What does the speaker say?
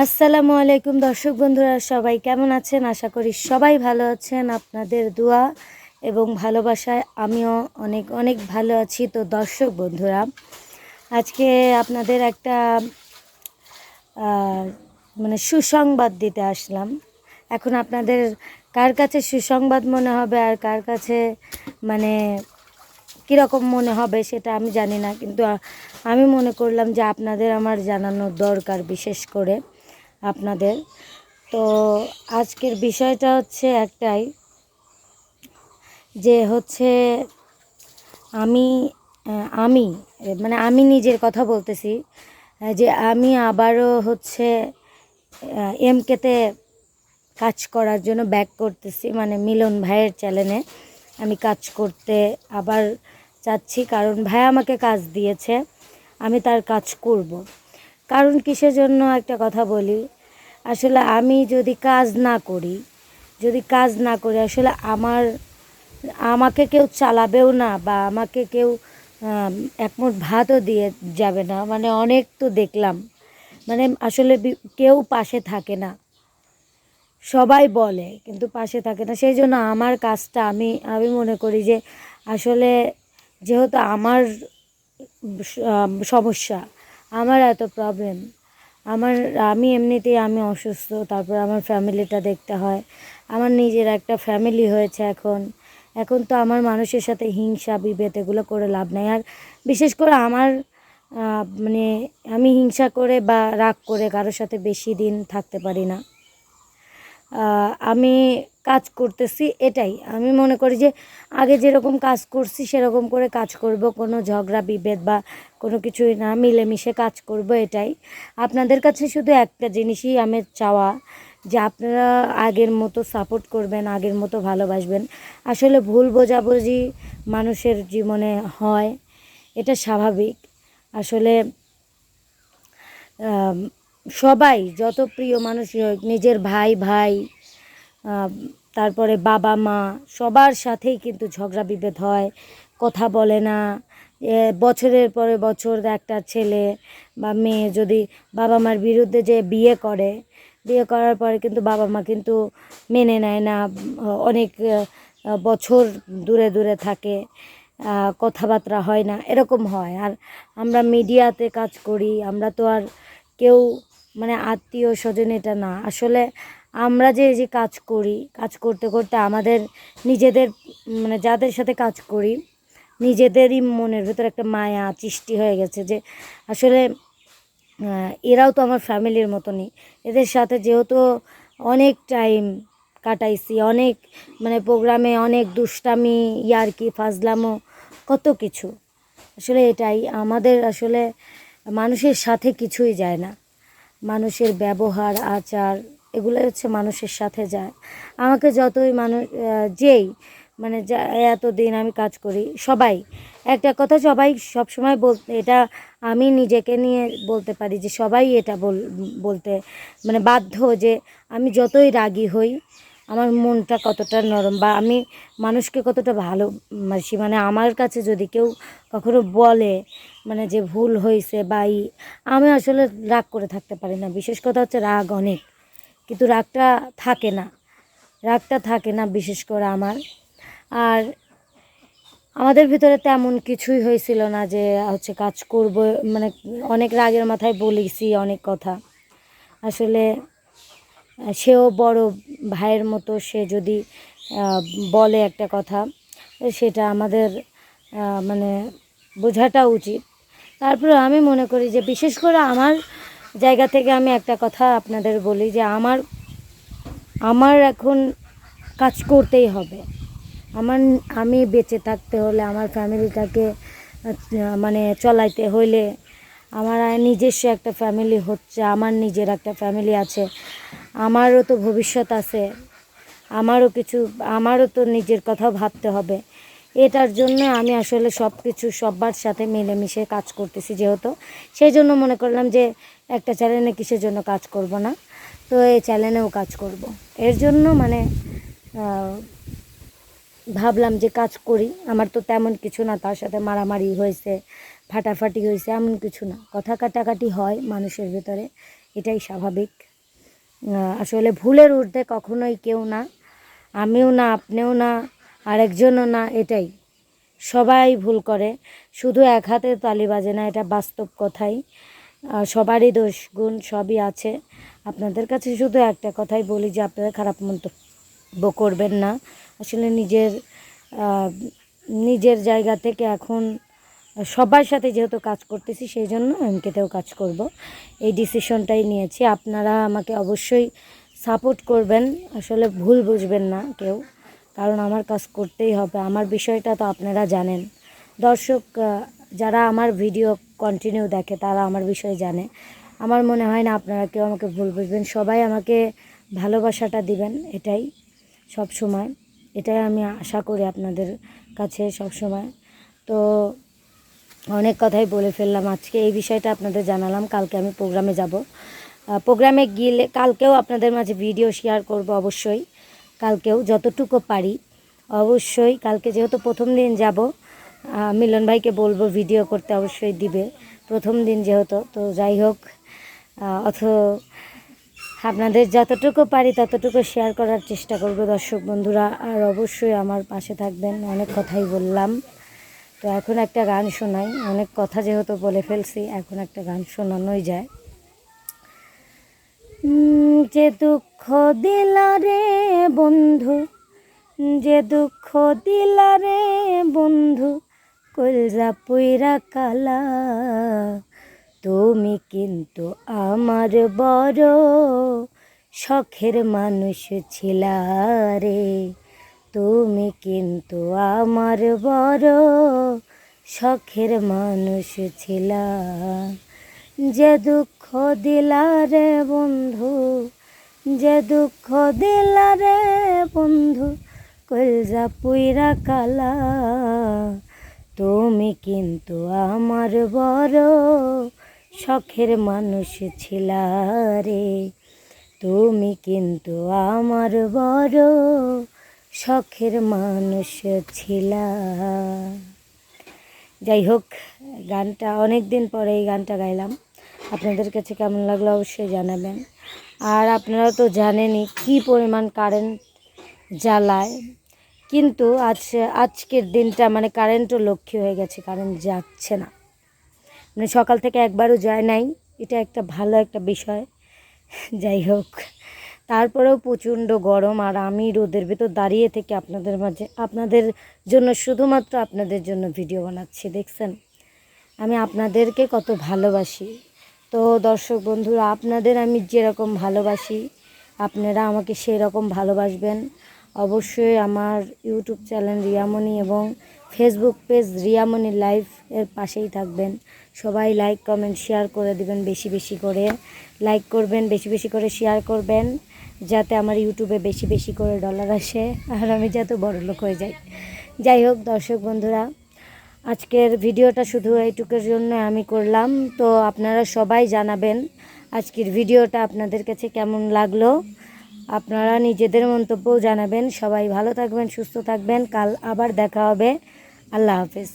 আসসালামু আলাইকুম দর্শক বন্ধুরা, সবাই কেমন আছেন? আশা করি সবাই ভালো আছেন। আপনাদের দোয়া এবং ভালোবাসায় আমিও অনেক অনেক ভালো আছি। তো দর্শক বন্ধুরা, আজকে আপনাদের একটা মানে সুসংবাদ দিতে আসলাম। এখন আপনাদের কার কাছে সুসংবাদ মনে হবে আর কার কাছে মানে কীরকম মনে হবে সেটা আমি জানি না, কিন্তু আমি মনে করলাম যে আপনাদের আমার জানানোর দরকার, বিশেষ করে আপনাদের। তো আজকের বিষয়টা হচ্ছে একটাই, যে হচ্ছে আমি আমি মানে আমি নিজের কথা বলতেছি, যে আমি আবারও হচ্ছে এমকেতে কাজ করার জন্য ব্যাক করতেছি, মানে মিলন ভাইয়ের চ্যানেলে আমি কাজ করতে আবার চাচ্ছি। কারণ ভাই আমাকে কাজ দিয়েছে, আমি তার কাজ করব। কারণ কিসের জন্য একটা কথা বলি, আসলে আমি যদি কাজ না করি আসলে আমাকে কেউ চালাবেও না, বা আমাকে কেউ একমুঠ ভাতও দিয়ে যাবে না। মানে অনেক তো দেখলাম, মানে আসলে কেউ পাশে থাকে না, সবাই বলে কিন্তু পাশে থাকে না। সেই জন্য আমার কাজটা আমি আমি মনে করি যে আসলে যেহেতু আমার সমস্যা, আমার এত প্রবলেম, আমি এমনিতেই আমি অসুস্থ, তারপর আমার ফ্যামিলিটা দেখতে হয়। আমার নিজের একটা ফ্যামিলি হয়েছে এখন। এখন তো আমার মানুষের সাথে হিংসা বিভেদ এগুলো করে লাভ নাই। আর বিশেষ করে আমার মানে আমি হিংসা করে বা রাগ করে কারোর সাথে বেশি দিন থাকতে পারি না। আমি কাজ করতেছি, এটাই আমি মনে করি যে আগে যেরকম কাজ করছি সেরকম করে কাজ করব, কোনো ঝগড়া বিভেদ বা কোনো কিছুই না, মিলেমিশে কাজ করব। এটাই আপনাদের কাছে শুধু একটা জিনিসই আমি চাওয়া, যে আপনারা আগের মতো সাপোর্ট করবেন, আগের মতো ভালোবাসবেন। আসলে ভুল বোঝাবুঝি মানুষের জীবনে হয়, এটা স্বাভাবিক। আসলে সবাই, যত প্রিয় মানুষই হোক, নিজের ভাই ভাই তারপরে বাবা মা, সবার সাথেই কিন্তু ঝগড়া বিভেদ হয়, কথা বলে না। বছরের পরে বছর একটা ছেলে বা মেয়ে যদি বাবা মার বিরুদ্ধে যে বিয়ে করার পরে কিন্তু বাবা মা কিন্তু মেনে নেয় না, অনেক বছর দূরে দূরে থাকে, কথাবার্তা হয় না, এরকম হয়। আর আমরা মিডিয়াতে কাজ করি, আমরা তো আর কেউ মানে আত্মীয় স্বজন এটা না। আসলে আমরা যে এই যে কাজ করি, কাজ করতে করতে আমাদের নিজেদের মানে যাদের সাথে কাজ করি, নিজেদেরই মনের ভেতর একটা মায়া সৃষ্টি হয়ে গেছে, যে আসলে এরাও তো আমার ফ্যামিলির মতনই। এদের সাথে যেহেতু অনেক টাইম কাটাইছি, অনেক মানে প্রোগ্রামে অনেক দুষ্টামি, ইয়ার্কি, ফাজলামো, কত কিছু। আসলে এটাই আমাদের, আসলে মানুষের সাথে কিছুই যায় না, মানুষের ব্যবহার আচার এগুলো হচ্ছে মানুষের সাথে যায়। আমাকে যতই মানুষ যেই মানে যা এতদিন আমি কাজ করি, সবাই একটা কথা, সবাই সবসময় এটা আমি নিজেকে নিয়ে বলতে পারি যে সবাই এটা বলতে মানে বাধ্য, যে আমি যতই রাগী হই, আমার মনটা কতটা নরম, বা আমি মানুষকে কতটা ভালোবাসি। মানে আমার কাছে যদি কেউ কখনো বলে মানে যে ভুল হয়েছে বা আমি আসলে রাগ করে থাকতে পারি না। বিশেষ কথা হচ্ছে রাগ অনেক, কিন্তু রাগটা থাকে না বিশেষ করে আমার। আর আমাদের ভিতরে তেমন কিছুই হয়েছিল না যে হচ্ছে কাজ করব, মানে অনেক রাগের মাথায় বলেছি অনেক কথা। আসলে সেও বড় ভাইয়ের মতো, সে যদি বলে একটা কথা, সেটা আমাদের মানে বোঝাটা উচিত। তারপরে আমি মনে করি যে বিশেষ করে আমার জায়গা থেকে আমি একটা কথা আপনাদের বলি, যে আমার এখন কাজ করতেই হবে। আমি বেঁচে থাকতে হলে, আমার ফ্যামিলিটাকে মানে চলাইতে হইলে, আমার নিজস্ব একটা ফ্যামিলি হচ্ছে, আমার নিজের একটা ফ্যামিলি আছে, আমারও তো ভবিষ্যৎ আছে, আমারও তো নিজের কথাও ভাবতে হবে। এটার জন্য আমি আসলে সব কিছু সবার সাথে মিলেমিশে কাজ করতেছি, যেহেতু সেই জন্য মনে করলাম যে একটা চ্যানেলে কিসের জন্য কাজ করব না, তো এই চ্যানেলেও কাজ করব। এর জন্য মানে ভাবলাম যে কাজ করি। আমার তো তেমন কিছু না, তার সাথে মারামারি হয়েছে, ফাটাফাটি হয়েছে, এমন কিছু না। কথা কাটাকাটি হয় মানুষের ভেতরে, এটাই স্বাভাবিক। আসলে ভুলের ঊর্ধ্বে কখনোই কেউ না, আমিও না, আপনিও না, আরেকজনও না, এটাই। সবাই ভুল করে, শুধু এক হাতে তালি বাজে না, এটা বাস্তব কথাই। সবারই দোষ গুণ সবই আছে। আপনাদের কাছে শুধু একটা কথাই বলি যে আপনারা খারাপ মন্তব্য করবেন না। আসলে নিজের জায়গা থেকে এখন সবার সাথে যেহেতু কাজ করতেছি, সেই জন্য এমকেতেও কাজ করব, এই ডিসিশনটাই নিয়েছি। আপনারা আমাকে অবশ্যই সাপোর্ট করবেন, আসলে ভুল বুঝবেন না কেউ, কারণ আমার কাজ করতেই হবে। আমার বিষয়টা তো আপনারা জানেন, দর্শক যারা আমার ভিডিও কন্টিনিউ দেখে তারা আমার বিষয়ে জানে। আমার মনে হয় না আপনারা কেউ আমাকে ভুল বুঝবেন, সবাই আমাকে ভালোবাসাটা দিবেন, এটাই সব সময়, এটাই আমি আশা করি আপনাদের কাছে সব সময়। তো অনেক কথাই বলে ফেললাম, আজকে এই বিষয়টা আপনাদের জানালাম। কালকে আমি প্রোগ্রামে যাব, প্রোগ্রামে গেলে কালকেও আপনাদের মাঝে ভিডিও শেয়ার করব অবশ্যই, কালকেও যতটুকু পারি অবশ্যই। কালকে যেহেতু প্রথম দিন যাব, মিলন ভাইকে বলবো ভিডিও করতে, অবশ্যই দিবে প্রথম দিন যেহেতু। তো যাই হোক, আপনাদের যতটুকু পারি ততটুকু শেয়ার করার চেষ্টা করব দর্শক বন্ধুরা, আর অবশ্যই আমার পাশে থাকবেন। অনেক কথাই বললাম, তো এখন একটা গান শোনাই, অনেক কথা যেহেতু বলে ফেলছি, এখন একটা গান শোনানোই যায়। যে দুঃখ দিলা রে বন্ধু, যে দুঃখ দিলা রে বন্ধু, কলজা পুইরা কালা, তুমি কিন্তু আমার বড় শখের মানুষ ছিলা রে, তুমি কিন্তু আমার বড় শখের মানুষ ছিলা। যে দুঃখ দিলা রে বন্ধু, যে দুঃখ দিলা রে বন্ধু, কলজা পুইরা কালা, তুমি কিন্তু আমার বড় শখের মানুষ ছিলা রে, তুমি কিন্তু আমার বড় শখের মানুষ ছিলা। যাই হোক, গানটা অনেক দিন পরে এই গানটা গাইলাম, আপনাদের কাছে কেমন লাগলো অবশ্যই জানাবেন। আর আপনারা তো জানেনই কী পরিমাণ কারেন্ট জ্বালায়, কিন্তু আজকের দিনটা মানে কারেন্টও লক্ষ্মী হয়ে গেছে, কারেন্ট যাচ্ছে না, মানে সকাল থেকে একবারও যায় নাই, এটা একটা ভালো একটা বিষয়। যাই হোক, তারপরেও প্রচণ্ড গরম, আর আমি রোদের ভিতর দাঁড়িয়ে থেকে আপনাদের মাঝে, আপনাদের জন্য, শুধুমাত্র আপনাদের জন্য ভিডিও বানাচ্ছি। দেখছেন আমি আপনাদেরকে কত ভালোবাসি। তো দর্শক বন্ধুরা, আপনাদের আমি যেরকম ভালোবাসি আপনারা আমাকে সেই রকম ভালোবাসবেন। অবশ্যই আমার ইউটিউব চ্যানেল রিয়ামণি এবং ফেসবুক পেজ রিয়ামণি লাইভ এর পাশেই থাকবেন। সবাই লাইক কমেন্ট শেয়ার করে দিবেন, বেশি বেশি করে লাইক করবেন, বেশি বেশি করে শেয়ার করবেন, যাতে আমার ইউটিউবে বেশি বেশি করে ডলার আসে আর আমি যাতে বড়লোক হয়ে যাই। যাই হোক দর্শক বন্ধুরা, আজকের ভিডিওটা শুধু এইটুকুর জন্য আমি করলাম। তো আপনারা সবাই জানাবেন আজকের ভিডিওটা আপনাদের কাছে কেমন লাগলো, আপনারা নিজেদের মন্তব্যও জানাবেন। সবাই ভালো থাকবেন, সুস্থ থাকবেন, কাল আবার দেখা হবে। আল্লাহ হাফেজ।